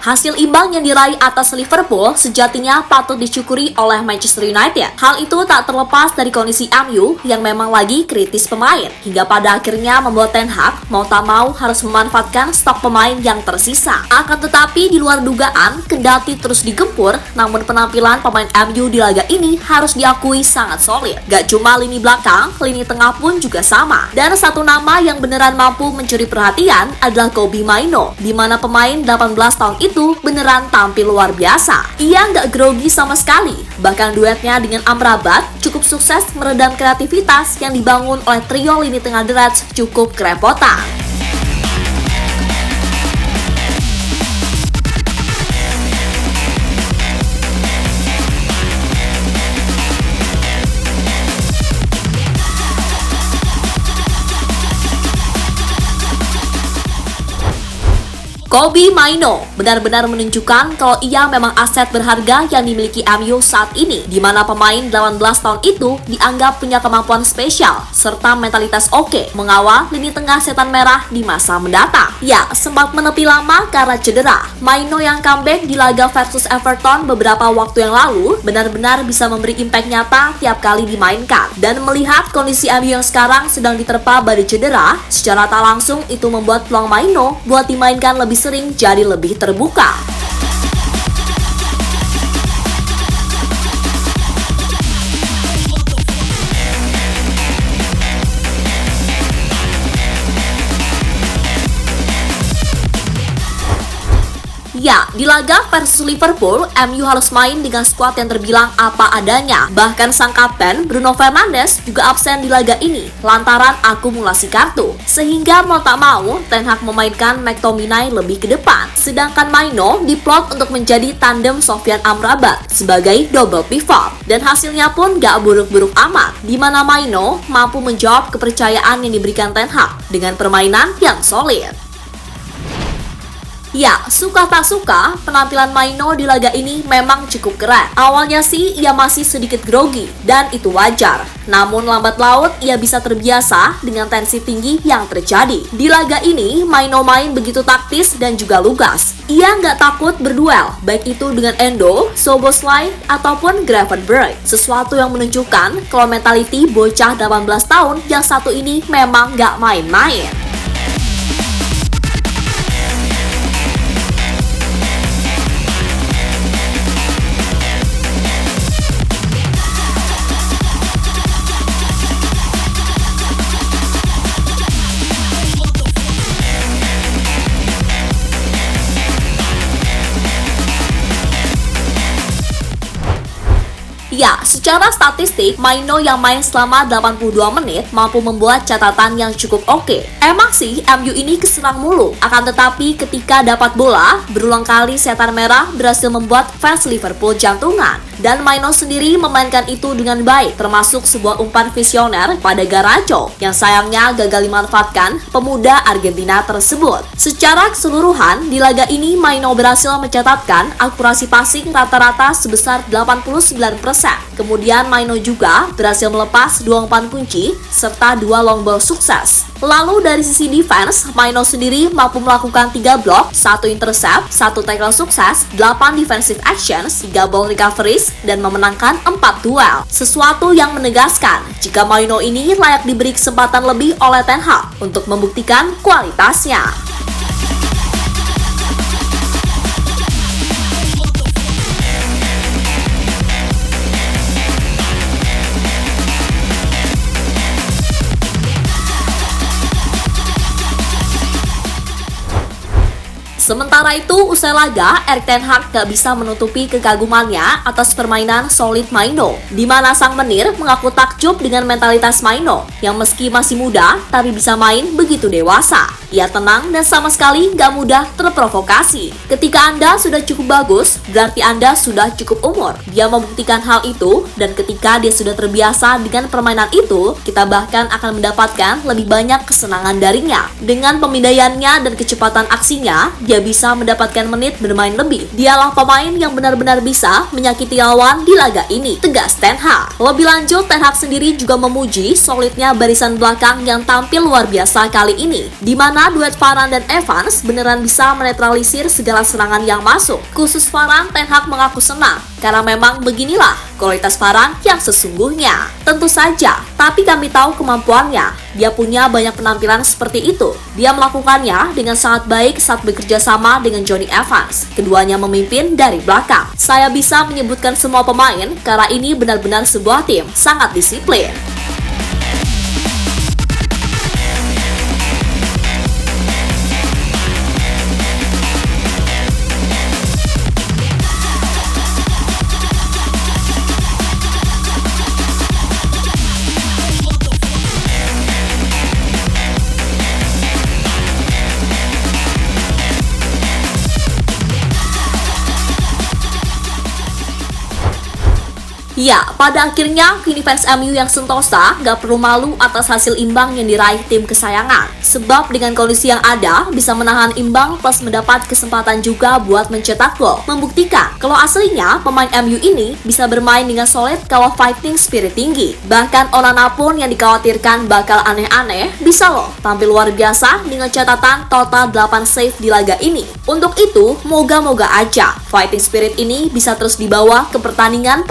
Hasil imbang yang diraih atas Liverpool sejatinya patut disyukuri oleh Manchester United. Hal itu tak terlepas dari kondisi MU yang memang lagi kritis pemain, hingga pada akhirnya membuat Ten Hag mau tak mau harus memanfaatkan stok pemain yang tersisa. Akan tetapi di luar dugaan, kendati terus digempur, namun penampilan pemain MU di laga ini harus diakui sangat solid. Gak cuma lini belakang, lini tengah pun juga sama. Dan satu nama yang beneran mampu mencuri perhatian adalah Kobbie Mainoo, di mana pemain 18 tahun itu beneran tampil luar biasa. Ia nggak grogi sama sekali, bahkan duetnya dengan Amrabat cukup sukses meredam kreativitas yang dibangun oleh trio lini tengah The Reds cukup kerepotan. Kobbie Mainoo benar-benar menunjukkan kalau ia memang aset berharga yang dimiliki MU saat ini, di mana pemain 18 tahun itu dianggap punya kemampuan spesial serta mentalitas oke mengawal lini tengah setan merah di masa mendatang. Ya, sempat menepi lama karena cedera. Mainoo yang comeback di laga versus Everton beberapa waktu yang lalu benar-benar bisa memberi impact nyata tiap kali dimainkan. Dan melihat kondisi MU yang sekarang sedang diterpa badai cedera, secara tak langsung itu membuat peluang Mainoo buat dimainkan lebih sering jadi lebih terbuka. Ya, di laga versus Liverpool, MU harus main dengan skuad yang terbilang apa adanya. Bahkan sang kapten, Bruno Fernandes, juga absen di laga ini lantaran akumulasi kartu. Sehingga mau tak mau, Ten Hag memainkan McTominay lebih ke depan. Sedangkan Mainoo diplot untuk menjadi tandem Sofyan Amrabat sebagai double pivot. Dan hasilnya pun gak buruk-buruk amat, di mana Mainoo mampu menjawab kepercayaan yang diberikan Ten Hag dengan permainan yang solid. Ya, suka tak suka, penampilan Mainoo di laga ini memang cukup keren. Awalnya sih ia masih sedikit grogi, dan itu wajar. Namun lambat laut ia bisa terbiasa dengan tensi tinggi yang terjadi. Di laga ini, Mainoo main begitu taktis dan juga lugas. Ia nggak takut berduel, baik itu dengan Endo, Szoboszlai, ataupun Gravenberch. Sesuatu yang menunjukkan kalau mentality bocah 18 tahun yang satu ini memang nggak main-main. Ya, secara statistik, Mainoo yang main selama 82 menit mampu membuat catatan yang cukup oke. Emang sih, MU ini keserang mulu. Akan tetapi ketika dapat bola, berulang kali setan merah berhasil membuat fans Liverpool jantungan. Dan Mainoo sendiri memainkan itu dengan baik, termasuk sebuah umpan visioner pada Garnacho yang sayangnya gagal dimanfaatkan pemuda Argentina tersebut. Secara keseluruhan, di laga ini Mainoo berhasil mencatatkan akurasi passing rata-rata sebesar 89%. Kemudian Mainoo juga berhasil melepas 2 umpan kunci serta 2 long ball sukses. Lalu dari sisi defense, Mainoo sendiri mampu melakukan 3 blok, 1 intercept, 1 tackle sukses, 8 defensive actions, 3 ball recoveries, dan memenangkan 4 duel. Sesuatu yang menegaskan jika Mainoo ini layak diberi kesempatan lebih oleh Ten Hag untuk membuktikan kualitasnya. Sementara itu, usai laga, Erik ten Hag gak bisa menutupi kekagumannya atas permainan solid Mainoo, di mana sang menir mengaku takjub dengan mentalitas Mainoo yang meski masih muda, tapi bisa main begitu dewasa. Ia tenang dan sama sekali gak mudah terprovokasi. Ketika Anda sudah cukup bagus, berarti Anda sudah cukup umur. Dia membuktikan hal itu, dan ketika dia sudah terbiasa dengan permainan itu, kita bahkan akan mendapatkan lebih banyak kesenangan darinya. Dengan pemindaiannya dan kecepatan aksinya, dia bisa bisa mendapatkan menit bermain lebih. Dialah pemain yang benar-benar bisa menyakiti lawan di laga ini, tegas Ten Hag. Lebih lanjut, Ten Hag sendiri juga memuji solidnya barisan belakang yang tampil luar biasa kali ini, di mana duet Varane dan Evans beneran bisa menetralisir segala serangan yang masuk. Khusus Varane, Ten Hag mengaku senang karena memang beginilah kualitas Varane yang sesungguhnya. Tentu saja, tapi kami tahu kemampuannya. Dia punya banyak penampilan seperti itu. Dia melakukannya dengan sangat baik saat bekerja sama dengan Jonny Evans. Keduanya memimpin dari belakang. Saya bisa menyebutkan semua pemain karena ini benar-benar sebuah tim sangat disiplin. Ya, pada akhirnya kini fans MU yang sentosa gak perlu malu atas hasil imbang yang diraih tim kesayangan. Sebab dengan kondisi yang ada, bisa menahan imbang plus mendapat kesempatan juga buat mencetak gol. Membuktikan kalau aslinya pemain MU ini bisa bermain dengan solid kalau fighting spirit tinggi. Bahkan Onana pun yang dikhawatirkan bakal aneh-aneh, bisa loh tampil luar biasa dengan catatan total 8 save di laga ini. Untuk itu, moga-moga aja fighting spirit ini bisa terus dibawa ke pertandingan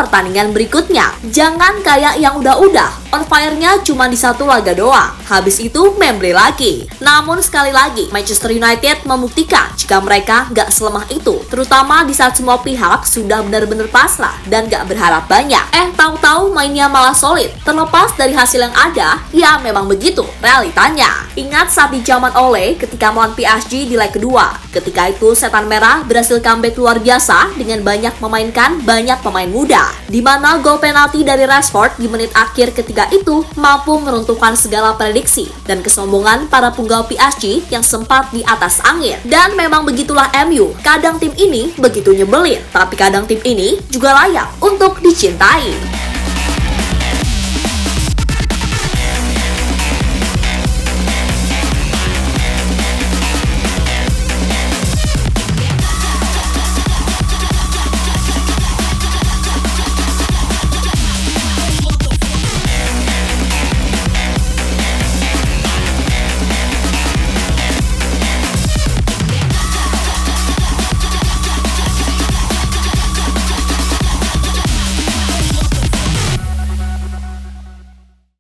berikutnya. Jangan kayak yang udah-udah, on fire-nya cuma di satu laga doang. Habis itu membre lagi. Namun sekali lagi, Manchester United membuktikan jika mereka gak selemah itu. Terutama di saat semua pihak sudah benar-benar pasrah dan gak berharap banyak. Tahu-tahu mainnya malah solid. Terlepas dari hasil yang ada, ya memang begitu realitanya. Ingat saat di zaman Ole ketika melawan PSG di leg kedua. Ketika itu Setan Merah berhasil comeback luar biasa dengan banyak memainkan banyak pemain muda. Di mana gol penalti dari Rashford di menit akhir ketiga itu mampu meruntuhkan segala prediksi dan kesombongan para punggawa PSG yang sempat di atas angin. Dan memang begitulah MU, kadang tim ini begitu nyebelin, tapi kadang tim ini juga layak untuk dicintai.